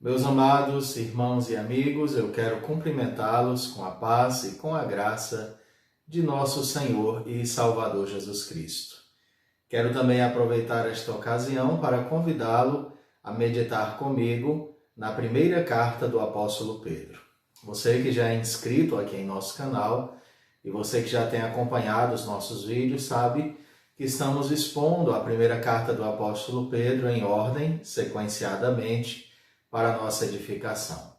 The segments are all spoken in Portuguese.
Meus amados irmãos e amigos, eu quero cumprimentá-los com a paz e com a graça de nosso Senhor e Salvador Jesus Cristo. Quero também aproveitar esta ocasião para convidá-lo a meditar comigo na primeira carta do apóstolo Pedro. Você que já é inscrito aqui em nosso canal e você que já tem acompanhado os nossos vídeos sabe que estamos expondo a primeira carta do apóstolo Pedro em ordem, sequenciadamente, para a nossa edificação.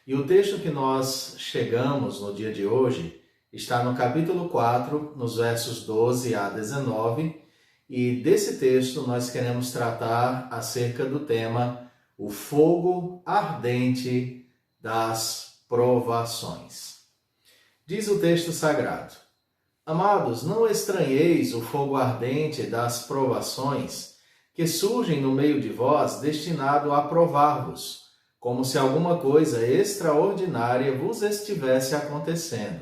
E o texto que nós chegamos no dia de hoje está no capítulo 4, nos versos 12 a 19, e desse texto nós queremos tratar acerca do tema o fogo ardente das provações. Diz o texto sagrado: Amados, não estranheis o fogo ardente das provações que surgem no meio de vós, destinado a provar-vos, como se alguma coisa extraordinária vos estivesse acontecendo.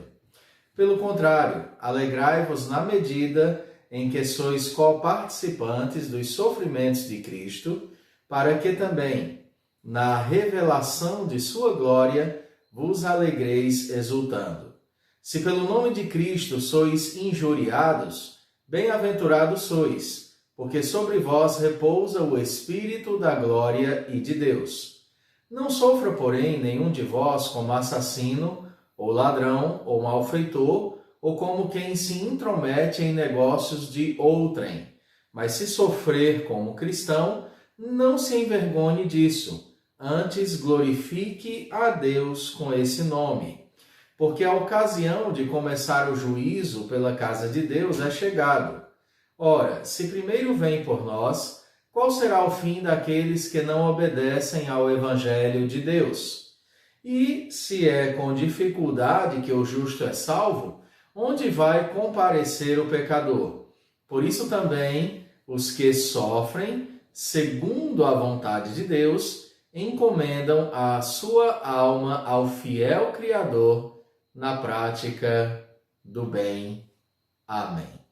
Pelo contrário, alegrai-vos na medida em que sois coparticipantes dos sofrimentos de Cristo, para que também, na revelação de sua glória, vos alegreis exultando. Se pelo nome de Cristo sois injuriados, bem-aventurados sois, porque sobre vós repousa o Espírito da glória e de Deus. Não sofra, porém, nenhum de vós como assassino, ou ladrão, ou malfeitor, ou como quem se intromete em negócios de outrem. Mas se sofrer como cristão, não se envergonhe disso, antes glorifique a Deus com esse nome. Porque a ocasião de começar o juízo pela casa de Deus é chegado. Ora, se primeiro vem por nós, qual será o fim daqueles que não obedecem ao Evangelho de Deus? E se é com dificuldade que o justo é salvo, onde vai comparecer o pecador? Por isso também os que sofrem, segundo a vontade de Deus, encomendam a sua alma ao fiel Criador na prática do bem. Amém.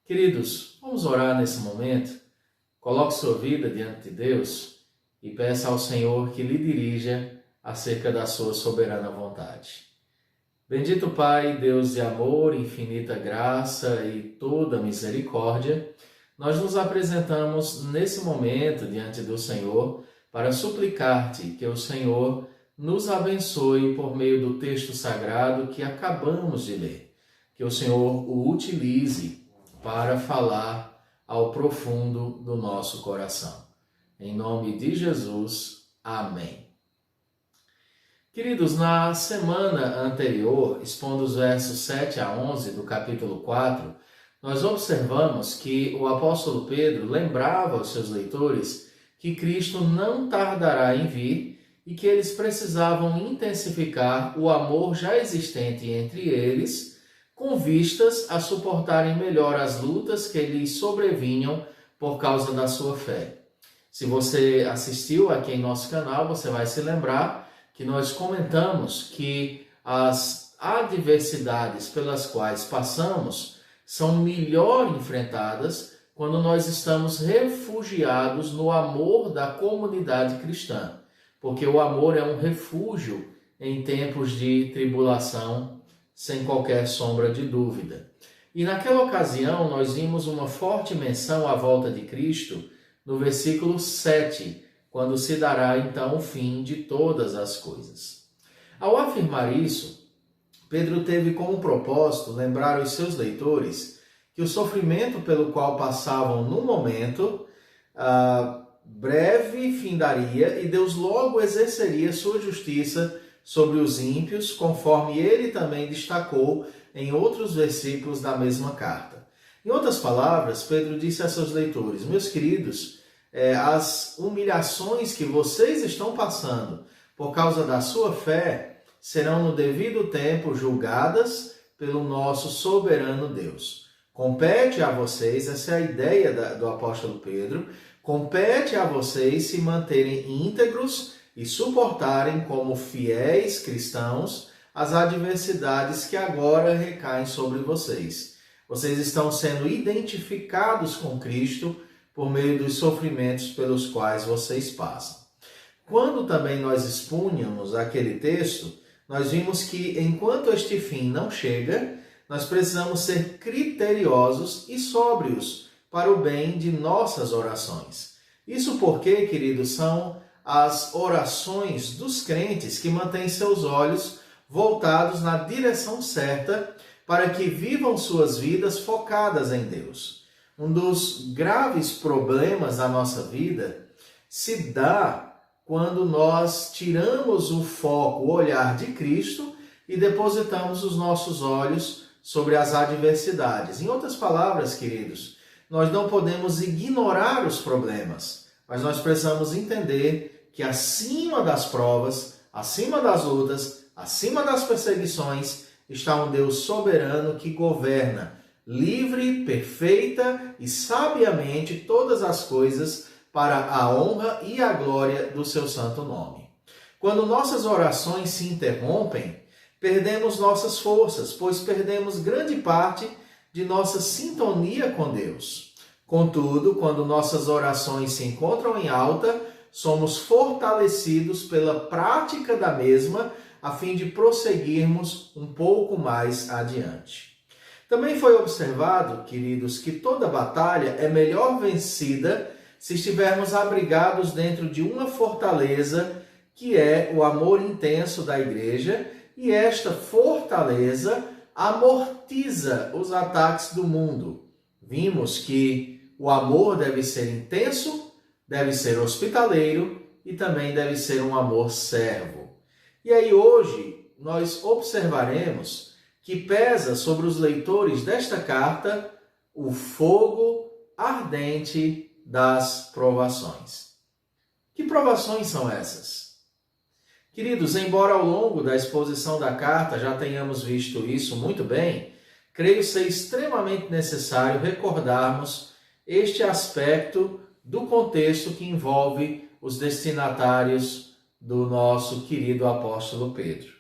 Queridos, vamos orar nesse momento. Coloque sua vida diante de Deus e peça ao Senhor que lhe dirija acerca da sua soberana vontade. Bendito Pai, Deus de amor, infinita graça e toda misericórdia, nós nos apresentamos nesse momento diante do Senhor para suplicar-te que o Senhor nos abençoe por meio do texto sagrado que acabamos de ler. Que o Senhor o utilize para falar ao profundo do nosso coração. Em nome de Jesus, amém. Queridos, na semana anterior, expondo os versos 7 a 11 do capítulo 4, nós observamos que o apóstolo Pedro lembrava aos seus leitores que Cristo não tardará em vir e que eles precisavam intensificar o amor já existente entre eles, com vistas a suportarem melhor as lutas que lhes sobrevinham por causa da sua fé. Se você assistiu aqui em nosso canal, você vai se lembrar que nós comentamos que as adversidades pelas quais passamos são melhor enfrentadas quando nós estamos refugiados no amor da comunidade cristã, porque o amor é um refúgio em tempos de tribulação, sem qualquer sombra de dúvida. E naquela ocasião nós vimos uma forte menção à volta de Cristo no versículo 7, quando se dará então o fim de todas as coisas. Ao afirmar isso, Pedro teve como propósito lembrar os seus leitores que o sofrimento pelo qual passavam no momento, breve findaria e Deus logo exerceria sua justiça sobre os ímpios, conforme ele também destacou em outros versículos da mesma carta. Em outras palavras, Pedro disse a seus leitores: meus queridos, as humilhações que vocês estão passando por causa da sua fé serão no devido tempo julgadas pelo nosso soberano Deus. Compete a vocês, essa é a ideia do apóstolo Pedro, compete a vocês se manterem íntegros e suportarem como fiéis cristãos as adversidades que agora recaem sobre vocês. Vocês estão sendo identificados com Cristo por meio dos sofrimentos pelos quais vocês passam. quando também nós expunhamos aquele texto, nós vimos que enquanto este fim não chega, nós precisamos ser criteriosos e sóbrios para o bem de nossas orações. Isso porque, queridos, são as orações dos crentes que mantêm seus olhos voltados na direção certa para que vivam suas vidas focadas em Deus. Um dos graves problemas da nossa vida se dá quando nós tiramos o foco, o olhar de Cristo e depositamos os nossos olhos sobre as adversidades. Em outras palavras, queridos, nós não podemos ignorar os problemas, mas nós precisamos entender que acima das provas, acima das lutas, acima das perseguições, está um Deus soberano que governa, livre, perfeita e sabiamente todas as coisas para a honra e a glória do seu santo nome. Quando nossas orações se interrompem, perdemos nossas forças, pois perdemos grande parte de nossa sintonia com Deus. Contudo, quando nossas orações se encontram em alta, somos fortalecidos pela prática da mesma, a fim de prosseguirmos um pouco mais adiante. Também foi observado, queridos, que toda batalha é melhor vencida se estivermos abrigados dentro de uma fortaleza que é o amor intenso da igreja, e esta fortaleza amortiza os ataques do mundo. Vimos que o amor deve ser intenso, deve ser hospitaleiro e também deve ser um amor servo. E aí hoje nós observaremos que pesa sobre os leitores desta carta o fogo ardente das provações. Que provações são essas? Queridos, embora ao longo da exposição da carta já tenhamos visto isso muito bem, creio ser extremamente necessário recordarmos este aspecto do contexto que envolve os destinatários do nosso querido apóstolo Pedro.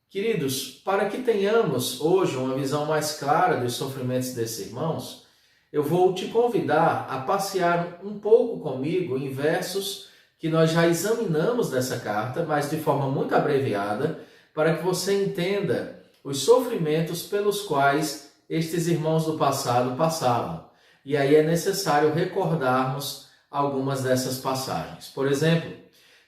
Queridos, para que tenhamos hoje uma visão mais clara dos sofrimentos desses irmãos, eu vou te convidar a passear um pouco comigo em versos que nós já examinamos dessa carta, mas de forma muito abreviada, para que você entenda os sofrimentos pelos quais estes irmãos do passado passavam. E aí é necessário recordarmos algumas dessas passagens. Por exemplo,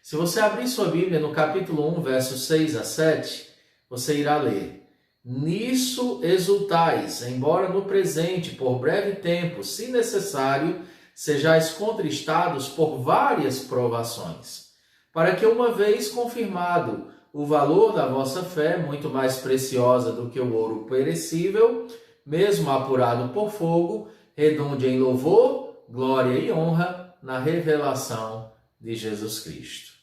se você abrir sua Bíblia no capítulo 1, versos 6 a 7, você irá ler: Nisso exultais, embora no presente, por breve tempo, se necessário, sejais contristados por várias provações, para que uma vez confirmado o valor da vossa fé, muito mais preciosa do que o ouro perecível, mesmo apurado por fogo, redunde em louvor, glória e honra na revelação de Jesus Cristo.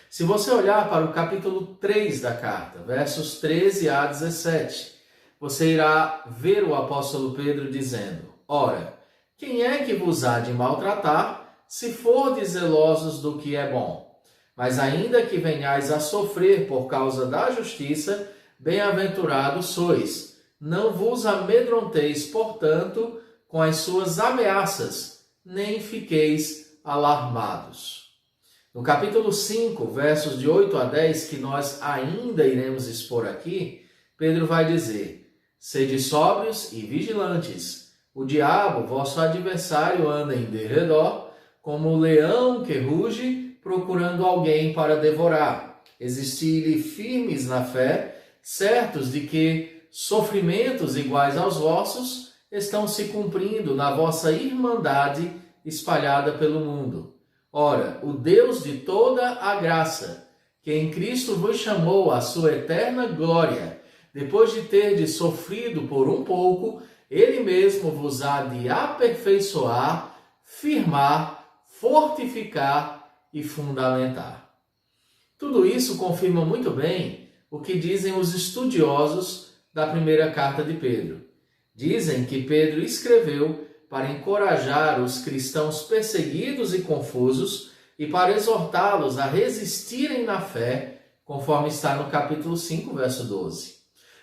Se você olhar para o capítulo 3 da carta, versos 13 a 17, você irá ver o apóstolo Pedro dizendo: Ora, quem é que vos há de maltratar, se fordes zelosos do que é bom? Mas ainda que venhais a sofrer por causa da justiça, bem-aventurados sois. Não vos amedronteis, portanto, com as suas ameaças, nem fiqueis alarmados. No capítulo 5, versos de 8 a 10, que nós ainda iremos expor aqui, Pedro vai dizer: Sede sóbrios e vigilantes. O diabo, vosso adversário, anda em derredor, como o leão que ruge, procurando alguém para devorar. Existi-lhe firmes na fé, certos de que sofrimentos iguais aos vossos estão se cumprindo na vossa irmandade espalhada pelo mundo. Ora, o Deus de toda a graça, que em Cristo vos chamou à sua eterna glória, depois de terdes sofrido por um pouco, Ele mesmo vos há de aperfeiçoar, firmar, fortificar e fundamentar. Tudo isso confirma muito bem o que dizem os estudiosos da primeira carta de Pedro. Dizem que Pedro escreveu para encorajar os cristãos perseguidos e confusos e para exortá-los a resistirem na fé, conforme está no capítulo 5, verso 12.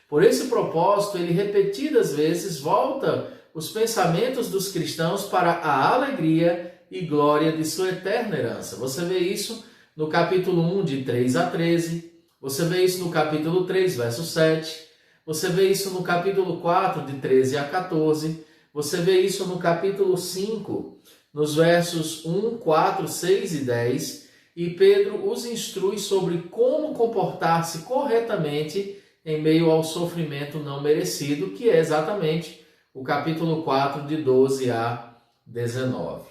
Por esse propósito, ele repetidas vezes volta os pensamentos dos cristãos para a alegria e glória de sua eterna herança. Você vê isso no capítulo 1, de 3 a 13. Você vê isso no capítulo 3, verso 7. Você vê isso no capítulo 4, de 13 a 14. Você vê isso no capítulo 5, nos versos 1, 4, 6 e 10. E Pedro os instrui sobre como comportar-se corretamente em meio ao sofrimento não merecido, que é exatamente o capítulo 4, de 12 a 19.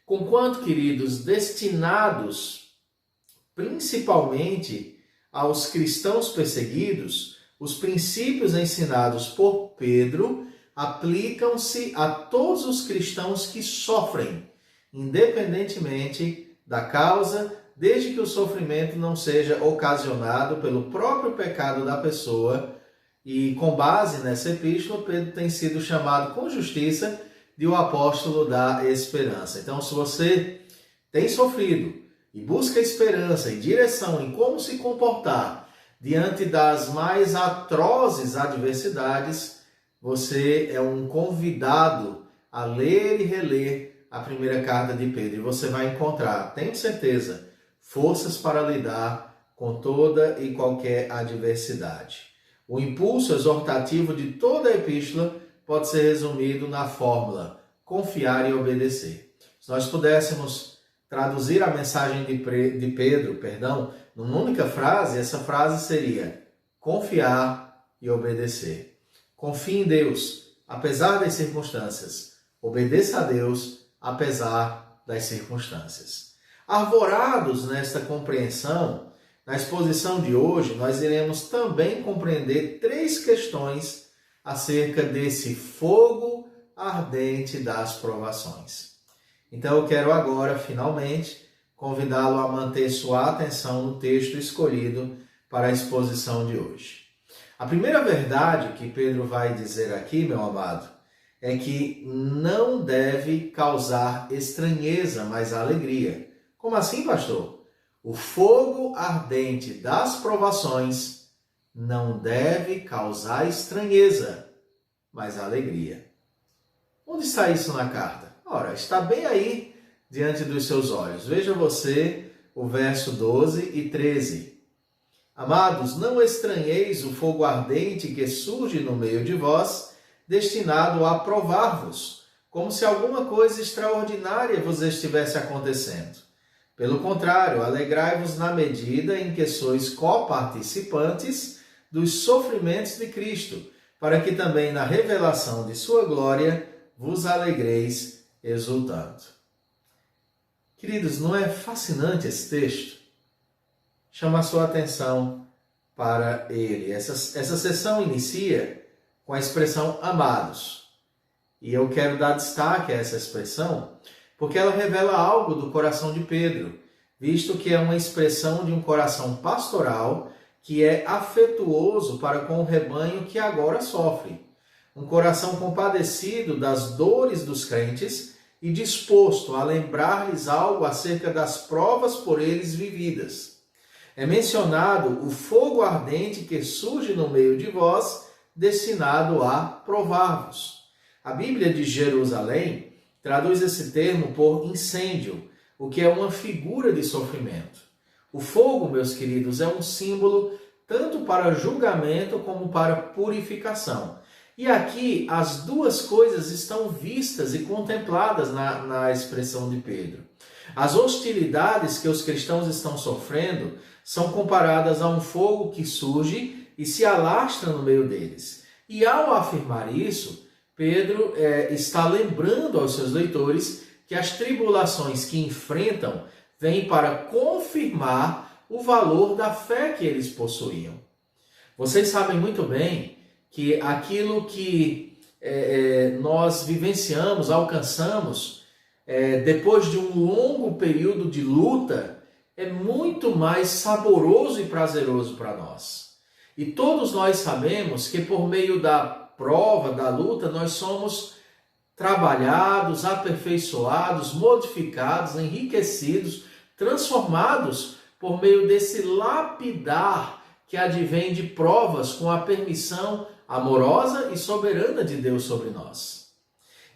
Conquanto, queridos, destinados principalmente aos cristãos perseguidos, os princípios ensinados por Pedro aplicam-se a todos os cristãos que sofrem, independentemente da causa, desde que o sofrimento não seja ocasionado pelo próprio pecado da pessoa. E com base nessa epístola, Pedro tem sido chamado com justiça de o apóstolo da esperança. Então, se você tem sofrido e busca esperança e direção em como se comportar diante das mais atrozes adversidades, você é um convidado a ler e reler a primeira carta de Pedro. E você vai encontrar, tenho certeza, forças para lidar com toda e qualquer adversidade. O impulso exortativo de toda a epístola pode ser resumido na fórmula: confiar e obedecer. Se nós pudéssemos traduzir a mensagem de Pedro, numa única frase, essa frase seria: confiar e obedecer. Confie em Deus, apesar das circunstâncias. Obedeça a Deus, apesar das circunstâncias. Arvorados nesta compreensão, na exposição de hoje, nós iremos também compreender 3 questões acerca desse fogo ardente das provações. Então eu quero agora, finalmente, convidá-lo a manter sua atenção no texto escolhido para a exposição de hoje. A primeira verdade que Pedro vai dizer aqui, meu amado, é que não deve causar estranheza, mas alegria. Como assim, pastor? O fogo ardente das provações não deve causar estranheza, mas alegria. Onde está isso na carta? Ora, está bem aí diante dos seus olhos. Veja você o verso 12 e 13. Amados, não estranheis o fogo ardente que surge no meio de vós, destinado a provar-vos, como se alguma coisa extraordinária vos estivesse acontecendo. Pelo contrário, alegrai-vos na medida em que sois coparticipantes dos sofrimentos de Cristo, para que também na revelação de sua glória vos alegreis exultando. Queridos, não é fascinante esse texto? Chama a sua atenção para ele. Essa sessão inicia com a expressão amados. E eu quero dar destaque a essa expressão, porque ela revela algo do coração de Pedro, visto que é uma expressão de um coração pastoral que é afetuoso para com o rebanho que agora sofre. Um coração compadecido das dores dos crentes e disposto a lembrar-lhes algo acerca das provas por eles vividas. É mencionado o fogo ardente que surge no meio de vós, destinado a provar-vos. A Bíblia de Jerusalém traduz esse termo por incêndio, o que é uma figura de sofrimento. O fogo, meus queridos, é um símbolo tanto para julgamento como para purificação. E aqui as duas coisas estão vistas e contempladas na expressão de Pedro. As hostilidades que os cristãos estão sofrendo são comparadas a um fogo que surge e se alastra no meio deles. E ao afirmar isso, Pedro está lembrando aos seus leitores que as tribulações que enfrentam vêm para confirmar o valor da fé que eles possuíam. Vocês sabem muito bem que aquilo que nós vivenciamos, alcançamos, depois de um longo período de luta, é muito mais saboroso e prazeroso para nós. E todos nós sabemos que por meio da prova, da luta, nós somos trabalhados, aperfeiçoados, modificados, enriquecidos, transformados por meio desse lapidar que advém de provas com a permissão amorosa e soberana de Deus sobre nós.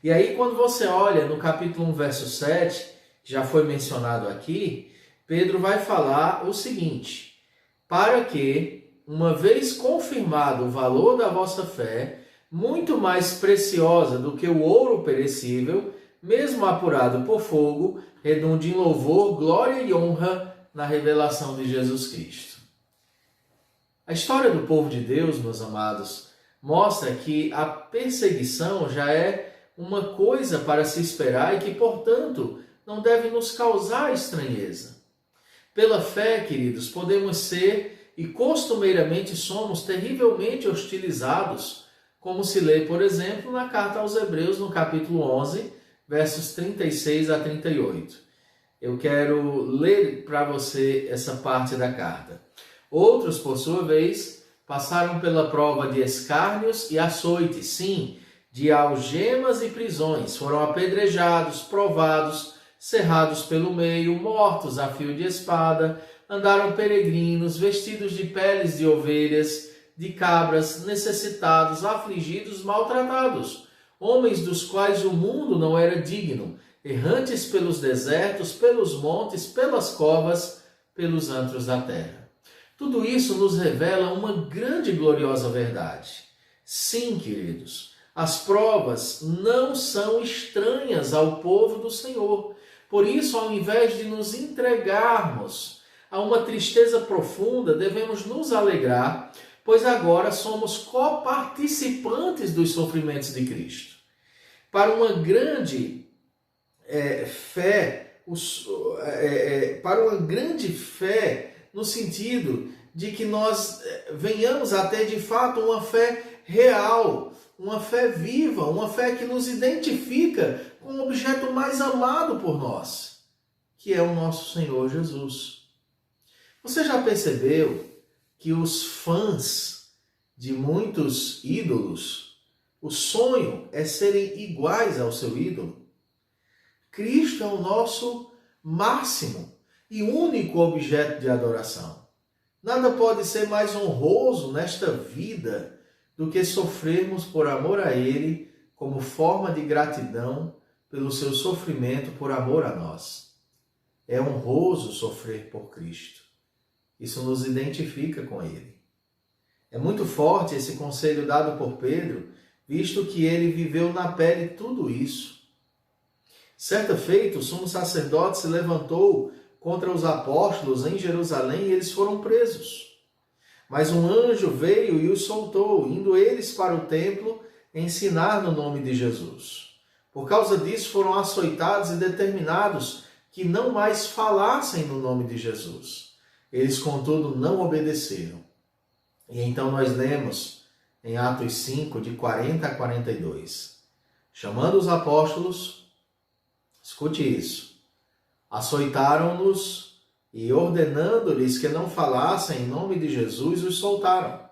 E aí, quando você olha no capítulo 1, verso 7, que já foi mencionado aqui, Pedro vai falar o seguinte: para que, uma vez confirmado o valor da vossa fé, muito mais preciosa do que o ouro perecível, mesmo apurado por fogo, redunde em louvor, glória e honra na revelação de Jesus Cristo. A história do povo de Deus, meus amados, mostra que a perseguição já é uma coisa para se esperar e que, portanto, não deve nos causar estranheza. Pela fé, queridos, podemos ser e costumeiramente somos terrivelmente hostilizados, como se lê, por exemplo, na carta aos Hebreus, no capítulo 11, versos 36 a 38. Eu quero ler para você essa parte da carta. Outros, por sua vez, passaram pela prova de escárnios e açoites, sim, de algemas e prisões, foram apedrejados, provados, cerrados pelo meio, mortos a fio de espada, andaram peregrinos, vestidos de peles de ovelhas, de cabras, necessitados, afligidos, maltratados, homens dos quais o mundo não era digno, errantes pelos desertos, pelos montes, pelas covas, pelos antros da terra. Tudo isso nos revela uma grande e gloriosa verdade. Sim, queridos, as provas não são estranhas ao povo do Senhor. Por isso, ao invés de nos entregarmos a uma tristeza profunda, devemos nos alegrar, pois agora somos coparticipantes dos sofrimentos de Cristo. Para uma grande fé, para uma grande fé, no sentido de que nós venhamos a ter de fato uma fé real, uma fé viva, uma fé que nos identifica com o objeto mais amado por nós, que é o nosso Senhor Jesus. Você já percebeu que os fãs de muitos ídolos, o sonho é serem iguais ao seu ídolo? Cristo é o nosso máximo e único objeto de adoração. Nada pode ser mais honroso nesta vida do que sofrermos por amor a Ele como forma de gratidão pelo seu sofrimento por amor a nós. É honroso sofrer por Cristo. Isso nos identifica com Ele. É muito forte esse conselho dado por Pedro, visto que ele viveu na pele tudo isso. Certa feita, o sumo sacerdote se levantou contra os apóstolos em Jerusalém e eles foram presos. Mas um anjo veio e os soltou, indo eles para o templo ensinar no nome de Jesus. Por causa disso foram açoitados e determinados que não mais falassem no nome de Jesus. Eles, contudo, não obedeceram. E então nós lemos em Atos 5, de 40 a 42. Chamando os apóstolos, escute isso, açoitaram-nos e, ordenando-lhes que não falassem em nome de Jesus, os soltaram.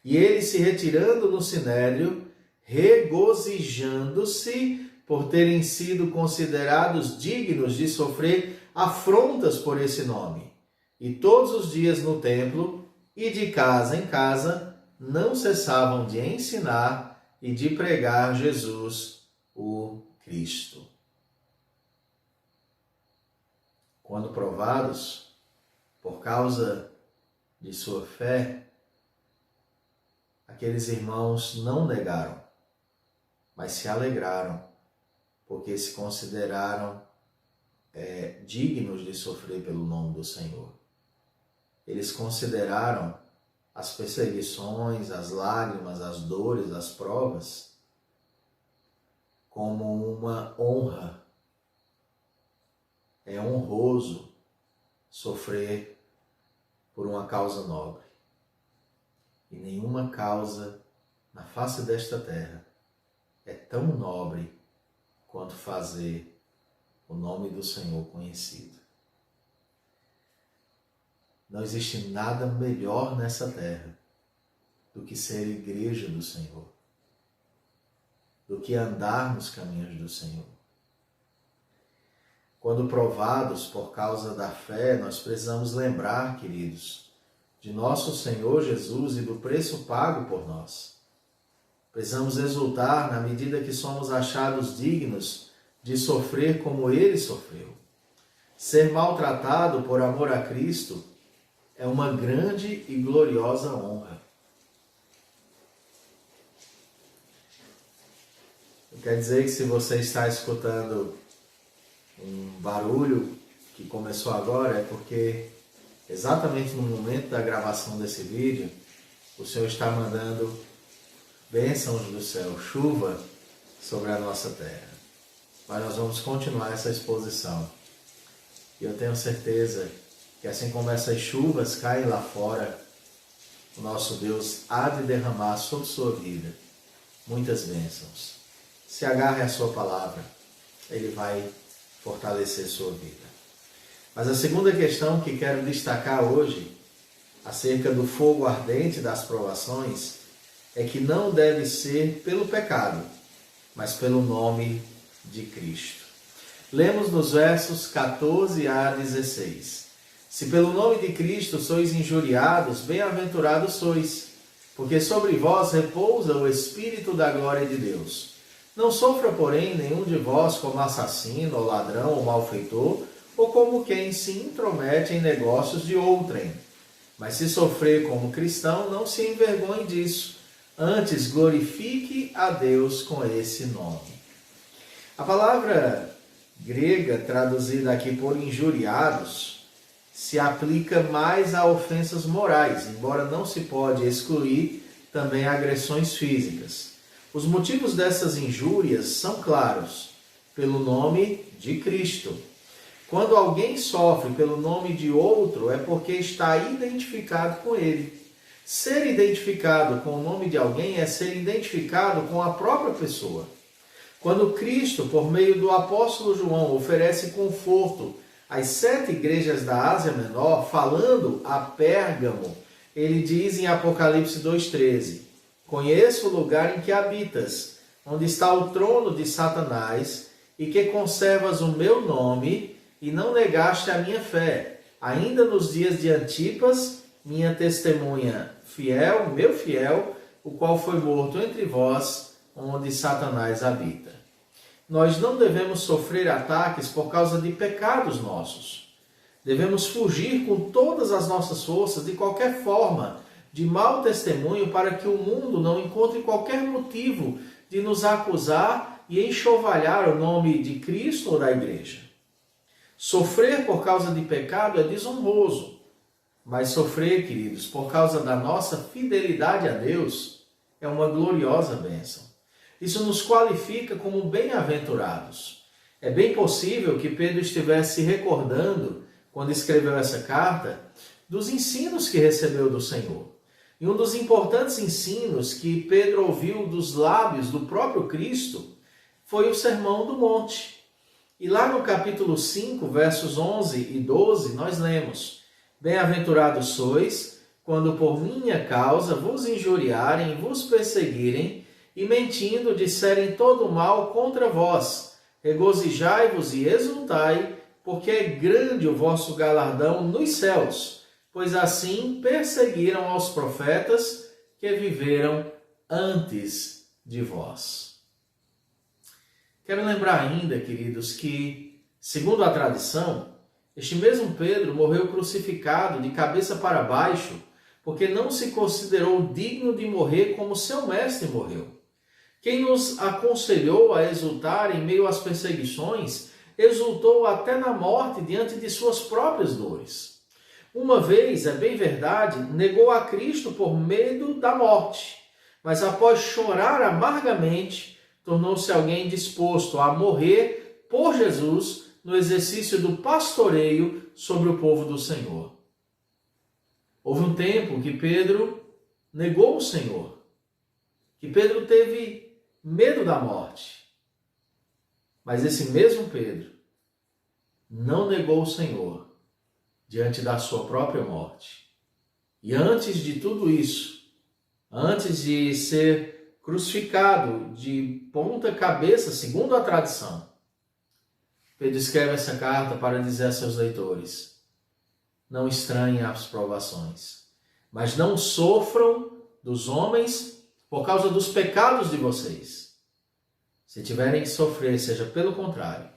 E eles, se retirando no sinédrio, regozijando-se por terem sido considerados dignos de sofrer afrontas por esse nome, e todos os dias no templo e de casa em casa não cessavam de ensinar e de pregar Jesus, o Cristo. Quando provados por causa de sua fé, aqueles irmãos não negaram, mas se alegraram, porque se consideraram dignos de sofrer pelo nome do Senhor. Eles consideraram as perseguições, as lágrimas, as dores, as provas como uma honra. É honroso sofrer por uma causa nobre. E nenhuma causa na face desta terra é tão nobre quanto fazer o nome do Senhor conhecido. Não existe nada melhor nessa terra do que ser igreja do Senhor, do que andar nos caminhos do Senhor. Quando provados por causa da fé, nós precisamos lembrar, queridos, de nosso Senhor Jesus e do preço pago por nós. Precisamos exultar na medida que somos achados dignos de sofrer como Ele sofreu. Ser maltratado por amor a Cristo é uma grande e gloriosa honra. Quer dizer que se você está escutando um barulho que começou agora, é porque exatamente no momento da gravação desse vídeo, o Senhor está mandando bênçãos do céu, chuva sobre a nossa terra. Mas nós vamos continuar essa exposição. E eu tenho certeza que assim como essas chuvas caem lá fora, o nosso Deus há de derramar sobre sua vida muitas bênçãos. Se agarre à sua palavra, Ele vai fortalecer sua vida. Mas a segunda questão que quero destacar hoje, acerca do fogo ardente das provações, é que não deve ser pelo pecado, mas pelo nome de Cristo. Lemos nos versos 14 a 16. Se pelo nome de Cristo sois injuriados, bem-aventurados sois, porque sobre vós repousa o Espírito da glória de Deus. Não sofra, porém, nenhum de vós como assassino, ou ladrão, ou malfeitor, ou como quem se intromete em negócios de outrem. Mas se sofrer como cristão, não se envergonhe disso. Antes, glorifique a Deus com esse nome. A palavra grega, traduzida aqui por injuriados, se aplica mais a ofensas morais, embora não se pode excluir também agressões físicas. Os motivos dessas injúrias são claros, pelo nome de Cristo. Quando alguém sofre pelo nome de outro, é porque está identificado com ele. Ser identificado com o nome de alguém é ser identificado com a própria pessoa. Quando Cristo, por meio do apóstolo João, oferece conforto às 7 igrejas da Ásia Menor, falando a Pérgamo, ele diz em Apocalipse 2,13: Conheço o lugar em que habitas, onde está o trono de Satanás, e que conservas o meu nome, e não negaste a minha fé, ainda nos dias de Antipas, minha testemunha fiel, meu fiel, o qual foi morto entre vós, onde Satanás habita. Nós não devemos sofrer ataques por causa de pecados nossos. Devemos fugir com todas as nossas forças de qualquer forma de mau testemunho, para que o mundo não encontre qualquer motivo de nos acusar e enxovalhar o nome de Cristo ou da igreja. Sofrer por causa de pecado é desonroso, mas sofrer, queridos, por causa da nossa fidelidade a Deus é uma gloriosa bênção. Isso nos qualifica como bem-aventurados. É bem possível que Pedro estivesse se recordando, quando escreveu essa carta, dos ensinos que recebeu do Senhor. E um dos importantes ensinos que Pedro ouviu dos lábios do próprio Cristo foi o Sermão do Monte. E lá no capítulo 5, versos 11 e 12, nós lemos: Bem-aventurados sois, quando por minha causa vos injuriarem, vos perseguirem, e mentindo disserem todo mal contra vós. Regozijai-vos e exultai, porque é grande o vosso galardão nos céus, pois assim perseguiram aos profetas que viveram antes de vós. Quero lembrar ainda, queridos, que, segundo a tradição, este mesmo Pedro morreu crucificado de cabeça para baixo, porque não se considerou digno de morrer como seu mestre morreu. Quem nos aconselhou a exultar em meio às perseguições, exultou até na morte diante de suas próprias dores. Uma vez, é bem verdade, negou a Cristo por medo da morte, mas após chorar amargamente, tornou-se alguém disposto a morrer por Jesus no exercício do pastoreio sobre o povo do Senhor. Houve um tempo que Pedro negou o Senhor, que Pedro teve medo da morte, mas esse mesmo Pedro não negou o Senhor diante da sua própria morte. E antes de tudo isso, antes de ser crucificado de ponta cabeça, segundo a tradição, Pedro escreve essa carta para dizer a seus leitores: não estranhem as provações, mas não sofram dos homens por causa dos pecados de vocês. Se tiverem que sofrer, seja pelo contrário,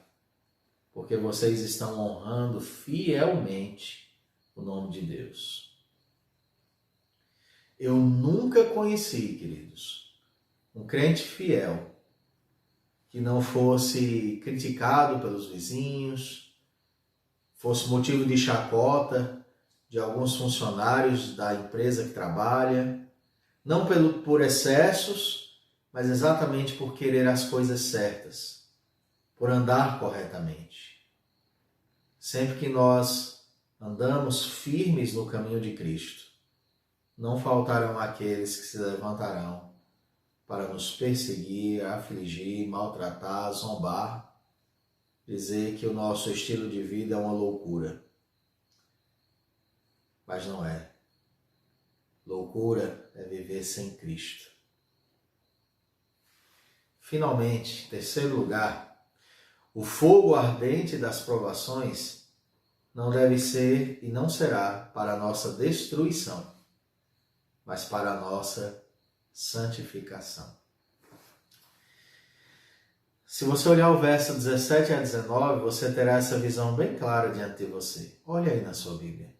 porque vocês estão honrando fielmente o nome de Deus. Eu nunca conheci, queridos, um crente fiel que não fosse criticado pelos vizinhos, fosse motivo de chacota de alguns funcionários da empresa que trabalha, não por excessos, mas exatamente por querer as coisas certas, por andar corretamente. Sempre que nós andamos firmes no caminho de Cristo, não faltarão aqueles que se levantarão para nos perseguir, afligir, maltratar, zombar, dizer que o nosso estilo de vida é uma loucura. Mas não é. Loucura é viver sem Cristo. Finalmente, em terceiro lugar, o fogo ardente das provações não deve ser e não será para a nossa destruição, mas para a nossa santificação. Se você olhar o verso 17 a 19, você terá essa visão bem clara diante de você. Olha aí na sua Bíblia.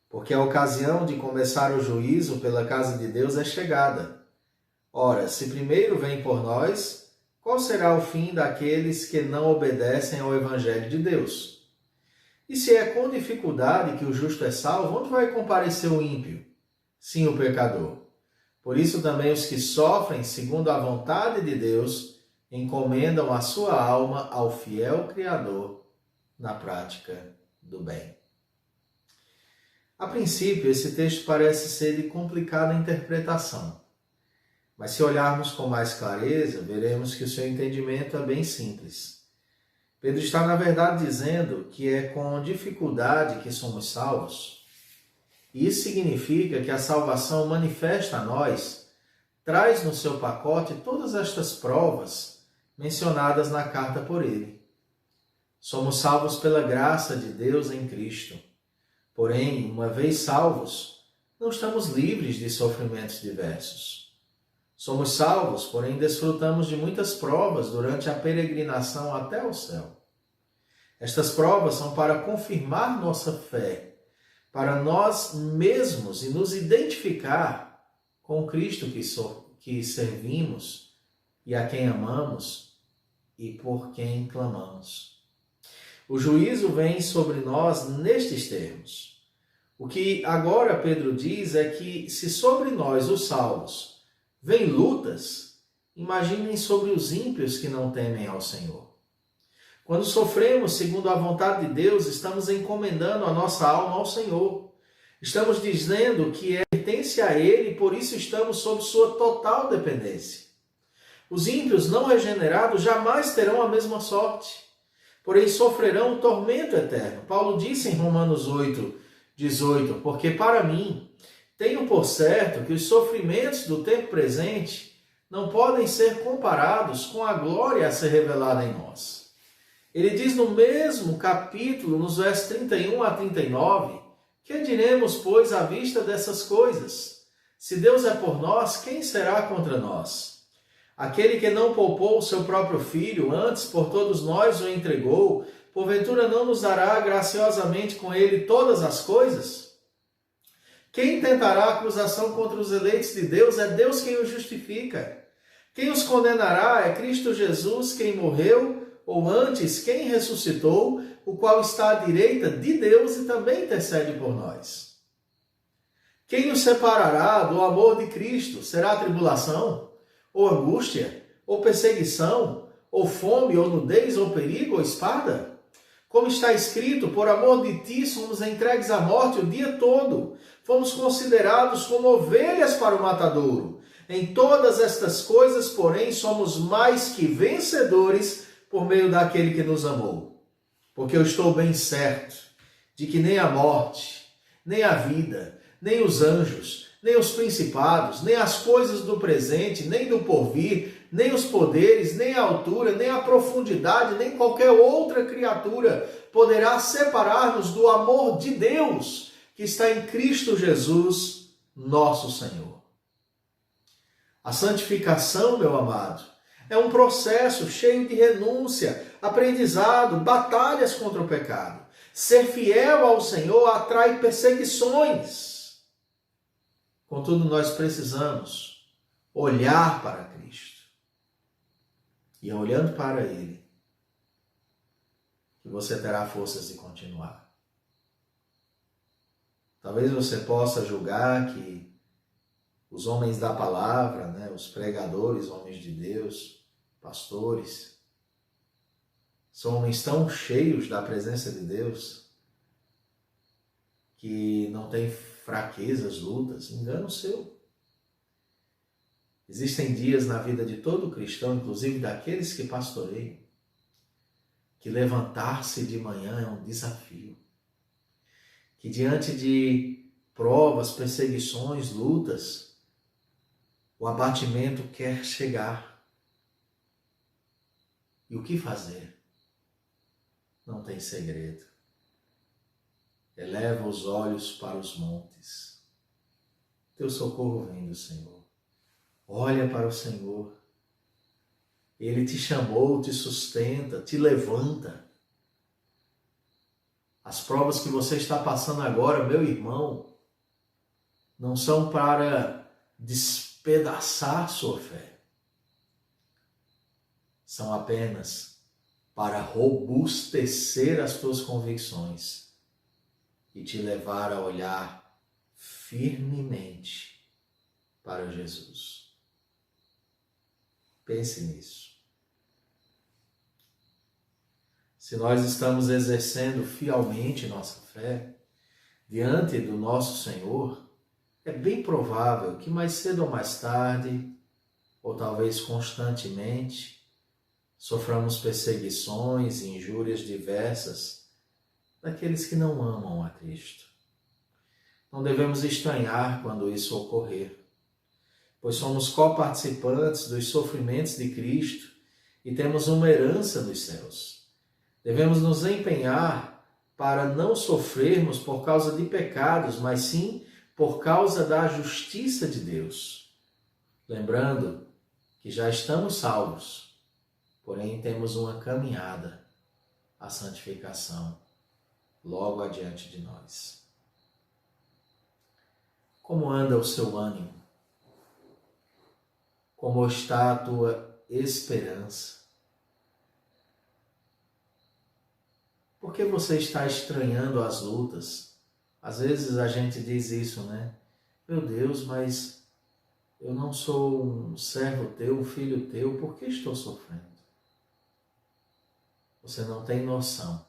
Porque a ocasião de começar o juízo pela casa de Deus é chegada. Ora, se primeiro vem por nós, qual será o fim daqueles que não obedecem ao Evangelho de Deus? E se é com dificuldade que o justo é salvo, onde vai comparecer o ímpio? Sim, o pecador. Por isso também os que sofrem segundo a vontade de Deus encomendam a sua alma ao fiel Criador na prática do bem. A princípio, esse texto parece ser de complicada interpretação, mas se olharmos com mais clareza, veremos que o seu entendimento é bem simples. Pedro está, na verdade, dizendo que é com dificuldade que somos salvos. Isso significa que a salvação manifesta a nós traz no seu pacote todas estas provas mencionadas na carta por ele. Somos salvos pela graça de Deus em Cristo. Porém, uma vez salvos, não estamos livres de sofrimentos diversos. Somos salvos, porém desfrutamos de muitas provas durante a peregrinação até o céu. Estas provas são para confirmar nossa fé, para nós mesmos e nos identificar com o Cristo que servimos e a quem amamos e por quem clamamos. O juízo vem sobre nós nestes termos. O que agora Pedro diz é que se sobre nós, os salvos, vêm lutas, imaginem sobre os ímpios que não temem ao Senhor. Quando sofremos segundo a vontade de Deus, estamos encomendando a nossa alma ao Senhor. Estamos dizendo que pertence a Ele e por isso estamos sob sua total dependência. Os ímpios não regenerados jamais terão a mesma sorte, porém sofrerão um tormento eterno. Paulo disse em Romanos 8:18, porque para mim tenho por certo que os sofrimentos do tempo presente não podem ser comparados com a glória a ser revelada em nós. Ele diz no mesmo capítulo, nos versos 31 a 39, que diremos, pois, à vista dessas coisas? Se Deus é por nós, quem será contra nós? Aquele que não poupou o seu próprio filho, antes por todos nós o entregou, porventura não nos dará graciosamente com ele todas as coisas? Quem tentará acusação contra os eleitos de Deus? É Deus quem os justifica. Quem os condenará é Cristo Jesus, quem morreu, ou antes, quem ressuscitou, o qual está à direita de Deus e também intercede por nós. Quem os separará do amor de Cristo? Será tribulação? Ou angústia, ou perseguição, ou fome, ou nudez, ou perigo, ou espada? Como está escrito, por amor de ti somos entregues à morte o dia todo, fomos considerados como ovelhas para o matadouro. Em todas estas coisas, porém, somos mais que vencedores por meio daquele que nos amou. Porque eu estou bem certo de que nem a morte, nem a vida, nem os anjos, nem os principados, nem as coisas do presente, nem do porvir, nem os poderes, nem a altura, nem a profundidade, nem qualquer outra criatura poderá separar-nos do amor de Deus que está em Cristo Jesus, nosso Senhor. A santificação, meu amado, é um processo cheio de renúncia, aprendizado, batalhas contra o pecado. Ser fiel ao Senhor atrai perseguições. Contudo, nós precisamos olhar para Cristo. E olhando para Ele, que você terá forças de continuar. Talvez você possa julgar que os homens da palavra, né, os pregadores, homens de Deus, pastores, são homens tão cheios da presença de Deus que não têm fraquezas, lutas. Engano seu. Existem dias na vida de todo cristão, inclusive daqueles que pastoreiam, que levantar-se de manhã é um desafio. Que diante de provas, perseguições, lutas, o abatimento quer chegar. E o que fazer? Não tem segredo. Eleva os olhos para os montes. Teu socorro vem do Senhor. Olha para o Senhor. Ele te chamou, te sustenta, te levanta. As provas que você está passando agora, meu irmão, não são para despedaçar sua fé. São apenas para robustecer as tuas convicções e te levar a olhar firmemente para Jesus. Pense nisso. Se nós estamos exercendo fielmente nossa fé diante do nosso Senhor, é bem provável que mais cedo ou mais tarde, ou talvez constantemente, soframos perseguições e injúrias diversas daqueles que não amam a Cristo. Não devemos estranhar quando isso ocorrer, pois somos coparticipantes dos sofrimentos de Cristo e temos uma herança nos céus. Devemos nos empenhar para não sofrermos por causa de pecados, mas sim por causa da justiça de Deus. Lembrando que já estamos salvos, porém temos uma caminhada à santificação logo adiante de nós. Como anda o seu ânimo? Como está a tua esperança? Por que você está estranhando as lutas? Às vezes a gente diz isso, né? Meu Deus, mas eu não sou um servo teu, um filho teu, por que estou sofrendo? Você não tem noção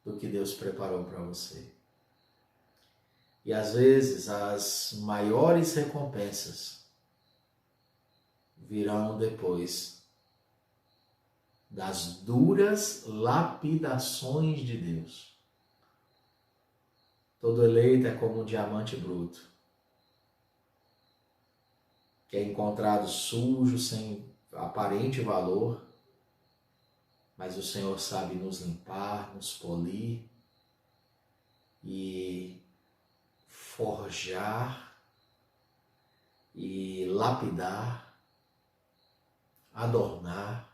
do que Deus preparou para você. E às vezes as maiores recompensas virão depois das duras lapidações de Deus. Todo eleito é como um diamante bruto, que é encontrado sujo, sem aparente valor, mas o Senhor sabe nos limpar, nos polir e forjar e lapidar, adornar,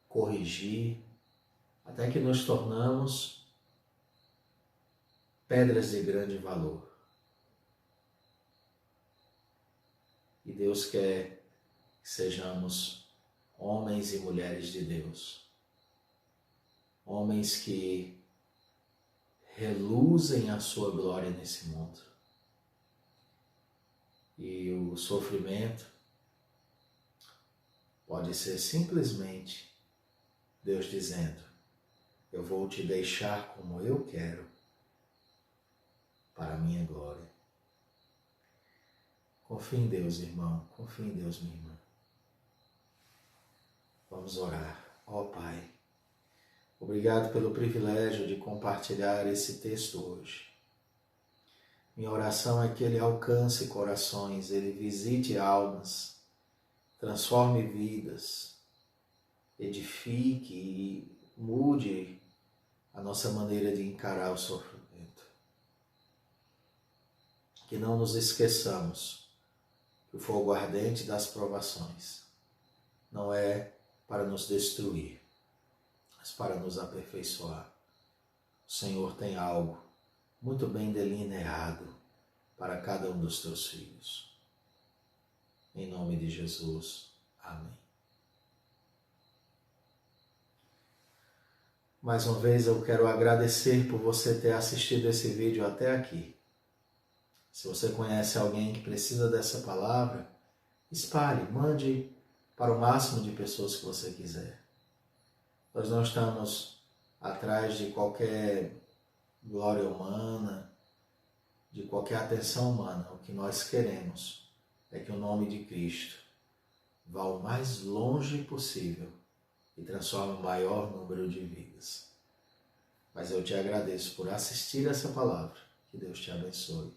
corrigir, até que nos tornamos pedras de grande valor. E Deus quer que sejamos homens e mulheres de Deus. Homens que reluzem a sua glória nesse mundo. E o sofrimento pode ser simplesmente Deus dizendo: eu vou te deixar como eu quero, para a minha glória. Confie em Deus, irmão. Confie em Deus, minha irmã. Vamos orar. Ó Pai, obrigado pelo privilégio de compartilhar esse texto hoje. Minha oração é que ele alcance corações, ele visite almas, transforme vidas, edifique e mude a nossa maneira de encarar o sofrimento. Que não nos esqueçamos que o fogo ardente das provações não é para nos destruir, mas para nos aperfeiçoar. O Senhor tem algo muito bem delineado para cada um dos teus filhos. Em nome de Jesus. Amém. Mais uma vez eu quero agradecer por você ter assistido esse vídeo até aqui. Se você conhece alguém que precisa dessa palavra, espalhe, mande para o máximo de pessoas que você quiser. Nós não estamos atrás de qualquer glória humana, de qualquer atenção humana. O que nós queremos é que o nome de Cristo vá o mais longe possível e transforme o maior número de vidas. Mas eu te agradeço por assistir essa palavra. Que Deus te abençoe.